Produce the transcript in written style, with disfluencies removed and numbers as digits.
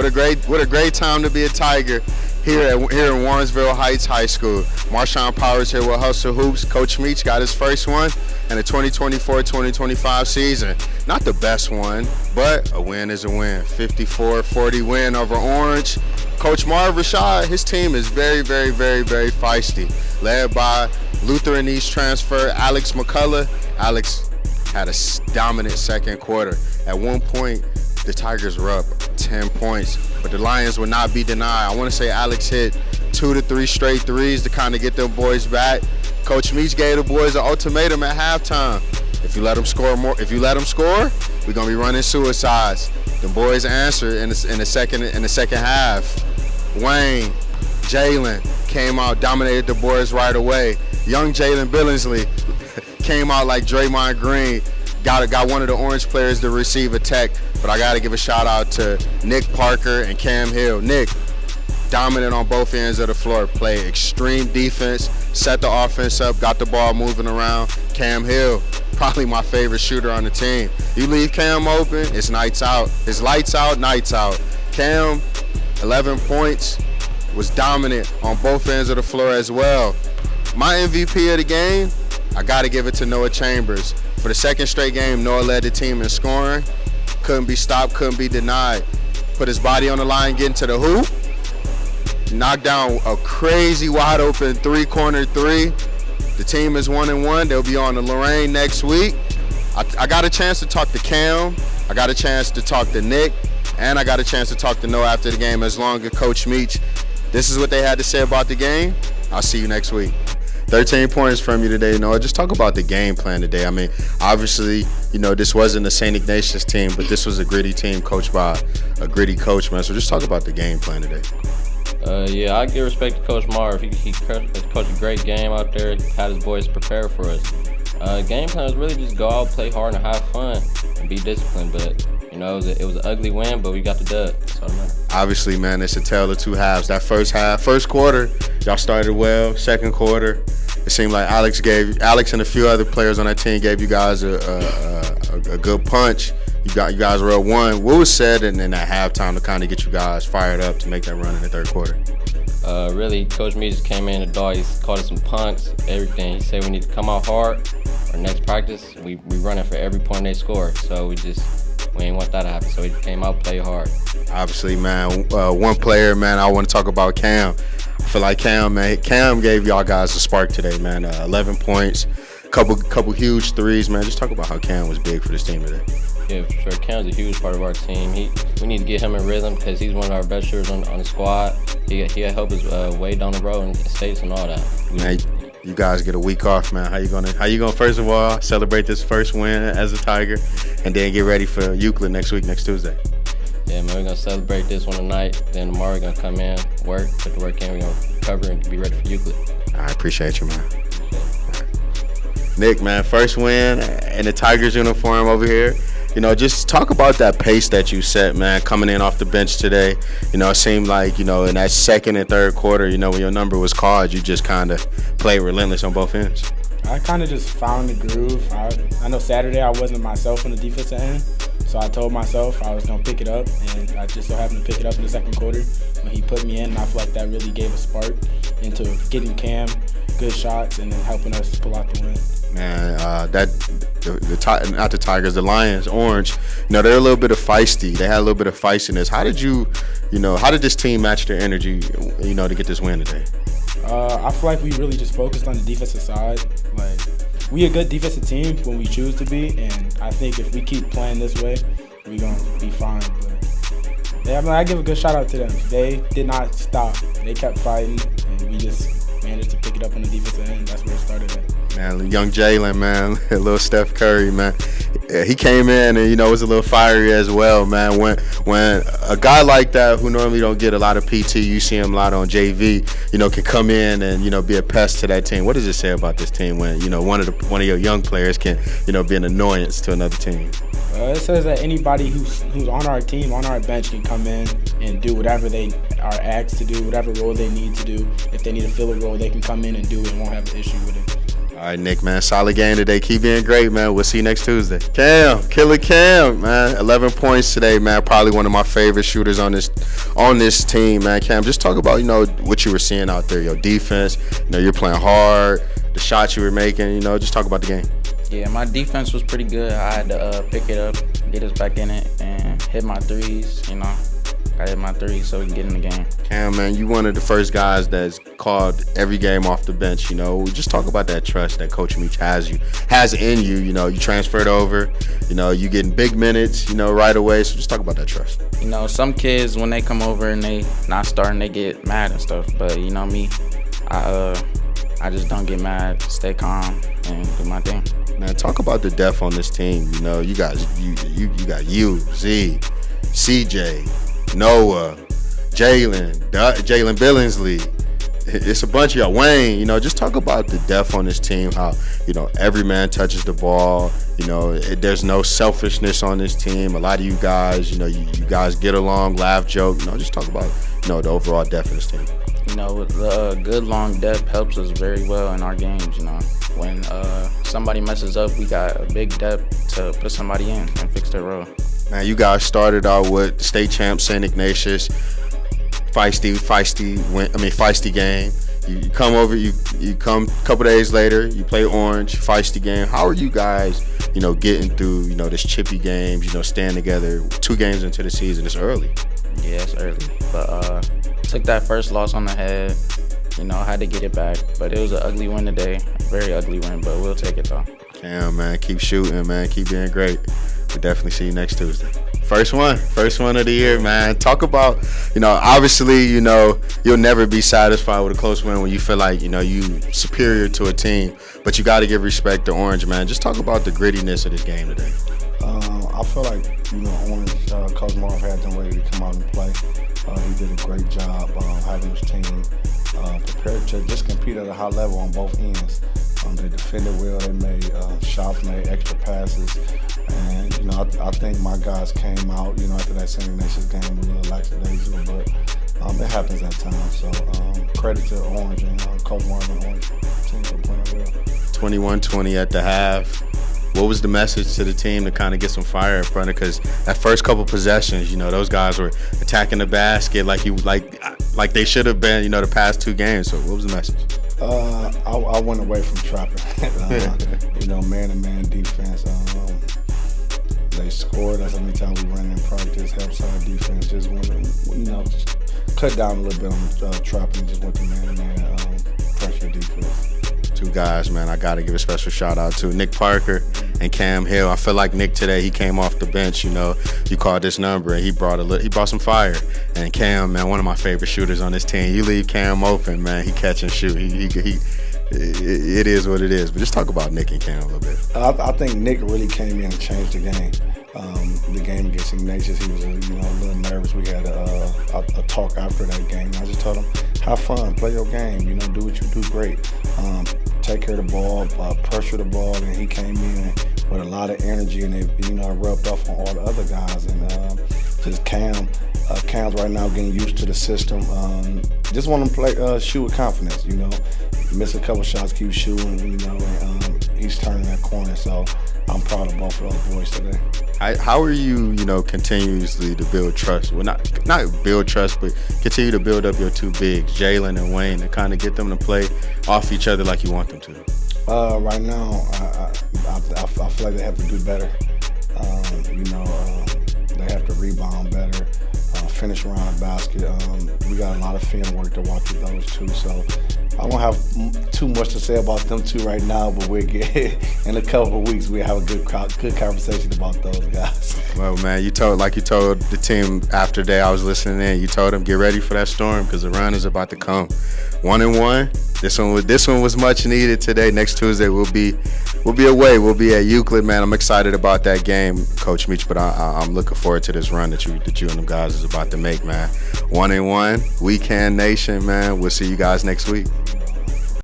What a great time to be a Tiger here in Warrensville Heights High School. Marshawn Powers here with Hustle Hoops. Coach Meach got his first one in the 2024-2025 season. Not the best one, but a win is a win. 54-40 win over Orange. Coach Marv Rashad, his team is very, very, very, very feisty. Led by Lutheran East transfer Alex McCullough. Alex had a dominant second quarter. At one point, the Tigers were up 10 points, but the Lions would not be denied. I want to say Alex hit 2 to 3 straight threes to kind of get them boys back. Coach Meach gave the boys an ultimatum at halftime. If you let them score, we're gonna be running suicides. The boys answered in the second half. Wayne, Jalen came out, dominated the boys right away. Young Jalen Billingsley came out like Draymond Green. Got one of the Orange players to receive a tech, but I got to give a shout out to Nick Parker and Cam Hill. Nick, dominant on both ends of the floor, played extreme defense, set the offense up, got the ball moving around. Cam Hill, probably my favorite shooter on the team. You leave Cam open, it's nights out. It's lights out, nights out. Cam, 11 points, was dominant on both ends of the floor as well. My MVP of the game, I got to give it to Noah Chambers. For the second straight game, Noah led the team in scoring. Couldn't be stopped, couldn't be denied. Put his body on the line, getting to the hoop. Knocked down a crazy wide open three-corner three. The team is 1-1. They'll be on to Lorraine next week. I got a chance to talk to Cam. I got a chance to talk to Nick. And I got a chance to talk to Noah after the game, as long as Coach Meach. This is what they had to say about the game. I'll see you next week. 13 points from you today, Noah. Just talk about the game plan today. I mean, obviously, this wasn't a St. Ignatius team, but this was a gritty team coached by a gritty coach, man. So just talk about the game plan today. Yeah, I give respect to Coach Marv. He coached a great game out there, had his boys prepare for us. Game plan was really just go out, play hard, and have fun, and be disciplined. But, it was an ugly win, but we got the dub. That's all that matters. Obviously, man, it's a tale of two halves. That first quarter, y'all started well. Second quarter, it seemed like Alex and a few other players on that team gave you guys a good punch. You guys were at one. What was said in that halftime to kind of get you guys fired up to make that run in the third quarter? Really, Coach Me just came in the door. He called us some punks, everything. He said we need to come out hard. Our next practice, we running for every point they score. So we ain't want that to happen. So we came out, play hard. Obviously, man, one player, man, I want to talk about Cam. I feel like Cam gave y'all guys a spark today, man. 11 points, couple huge threes, man. Just talk about how Cam was big for this team today. Yeah, for sure. Cam's a huge part of our team. We need to get him in rhythm because he's one of our best shooters on the squad. He'll help us way down the road and states and all that. Man, you guys get a week off, man. How you gonna first of all celebrate this first win as a Tiger, and then get ready for Euclid next Tuesday? Yeah, man, we're gonna celebrate this one tonight. Then tomorrow we're gonna come in, put the work in. We're gonna recover and be ready for Euclid. I appreciate you, man. Nick, man, first win in the Tigers uniform over here. Just talk about that pace that you set, man, coming in off the bench today. It seemed like, in that second and third quarter, when your number was called, you just kind of played relentless on both ends. I kind of just found the groove. I know Saturday I wasn't myself on the defensive end, so I told myself I was going to pick it up, and I just so happened to pick it up in the second quarter when he put me in, and I feel like that really gave a spark into getting Cam good shots and then helping us pull out the win. Man, not the Tigers, the Lions, Orange, they're a little bit of feisty. They had a little bit of feistiness. How did this team match their energy, to get this win today? I feel like we really just focused on the defensive side. Like, we a good defensive team when we choose to be, and I think if we keep playing this way, we're going to be fine. But yeah, I give a good shout out to them. They did not stop. They kept fighting, and we just managed to pick it up on the defensive end. That's where it started at. Man, young Jalen, man, little Steph Curry, man. He came in and, was a little fiery as well, man. When a guy like that who normally don't get a lot of PT, you see him a lot on JV, can come in and, be a pest to that team. What does it say about this team when, one of your young players can, be an annoyance to another team? It says that anybody who's on our team, on our bench, can come in and do whatever they are asked to do, whatever role they need to do. If they need to fill a role, they can come in and do it and won't have an issue with it. All right, Nick, man. Solid game today. Keep being great, man. We'll see you next Tuesday. Cam, Killer Cam, man. 11 points today, man. Probably one of my favorite shooters on this team, man. Cam, just talk about, what you were seeing out there, your defense. You're playing hard, the shots you were making, just talk about the game. Yeah, my defense was pretty good. I had to pick it up, get us back in it, and hit my threes, I hit my threes so we can get in the game. Cam, man, you one of the first guys that's called every game off the bench, Just talk about that trust that Coach Meach has in you, You transferred over, you getting big minutes, right away. So just talk about that trust. Some kids, when they come over and they not starting, they get mad and stuff. But, me, I just don't get mad, stay calm, and do my thing. Man, talk about the depth on this team. You guys, you got you, Z, CJ, Noah, Jalen Billingsley. It's a bunch of y'all. Wayne, just talk about the depth on this team. How every man touches the ball. There's no selfishness on this team. A lot of you guys, you guys get along, laugh, joke. Just talk about the overall depth of this team. The good long depth helps us very well in our games. When somebody messes up, we got a big depth to put somebody in and fix their role. Man, you guys started out with the state champ St. Ignatius, feisty game. You come over, you come a couple days later, you play Orange, feisty game. How are you guys, getting through, this chippy games, staying together 2 games into the season? It's early. Yeah, it's early, but took that first loss on the head. Had to get it back, but it was an ugly win today. Very ugly win, but we'll take it though. Cam, man, keep shooting, man, keep being great. We'll definitely see you next Tuesday. First one of the year, man. Talk about, obviously, you'll never be satisfied with a close win when you feel like, you superior to a team, but you got to give respect to Orange, man. Just talk about the grittiness of this game today. I feel like, Orange, Coach Marv had them ready to come out and play. He did a great job having his team prepared to just compete at a high level on both ends. They defended well, they made shots, made extra passes, and I think my guys came out, after that St. Ignatius game a little lackadaisical, but it happens at times. So credit to Orange and Coach Marv and Orange team for playing well. 21-20 at the half. What was the message to the team to kind of get some fire in front of? Because that first couple possessions, those guys were attacking the basket like they should have been, the past 2 games. So what was the message? I went away from trapping. Man-to-man defense. They scored us every time we ran in practice. Helps our defense. Just went, cut down a little bit on the trapping. Just went to man-to-man pressure defense. 2 guys, man, I got to give a special shout out to Nick Parker and Cam Hill. I feel like Nick today, he came off the bench, you called this number and he brought some fire. And Cam, man, one of my favorite shooters on this team. You leave Cam open, man, he catch and shoot. It is what it is. But just talk about Nick and Cam a little bit. I think Nick really came in and changed the game. The game against Ignatius, he was a little nervous. We had a talk after that game. I just told him, have fun, play your game, do what you do great. Take care of the ball, pressure the ball, and he came in with a lot of energy, and it rubbed off on all the other guys. And just Cam's right now getting used to the system. Just want him to play, shoot with confidence. Miss a couple shots, keep shooting. And he's turning that corner. So I'm proud of both of those boys today. How are you, continuously to build trust? Well, not build trust, but continue to build up your 2 bigs, Jalen and Wayne, to kind of get them to play off each other like you want them to? Right now, I feel like they have to do better. They have to rebound better, finish around the basket. We got a lot of film work to watch with those 2, so I don't have too much to say about them 2 right now, but we'll get in a couple of weeks. We'll have a good conversation about those guys. Well, man, you told the team after day I was listening in. You told them get ready for that storm because the run is about to come. 1-1. This one was much needed today. Next Tuesday we'll be away. We'll be at Euclid, man. I'm excited about that game, Coach Meach, but I'm looking forward to this run that you and them guys is about to make, man. 1-1, Weekend Nation, man. We'll see you guys next week.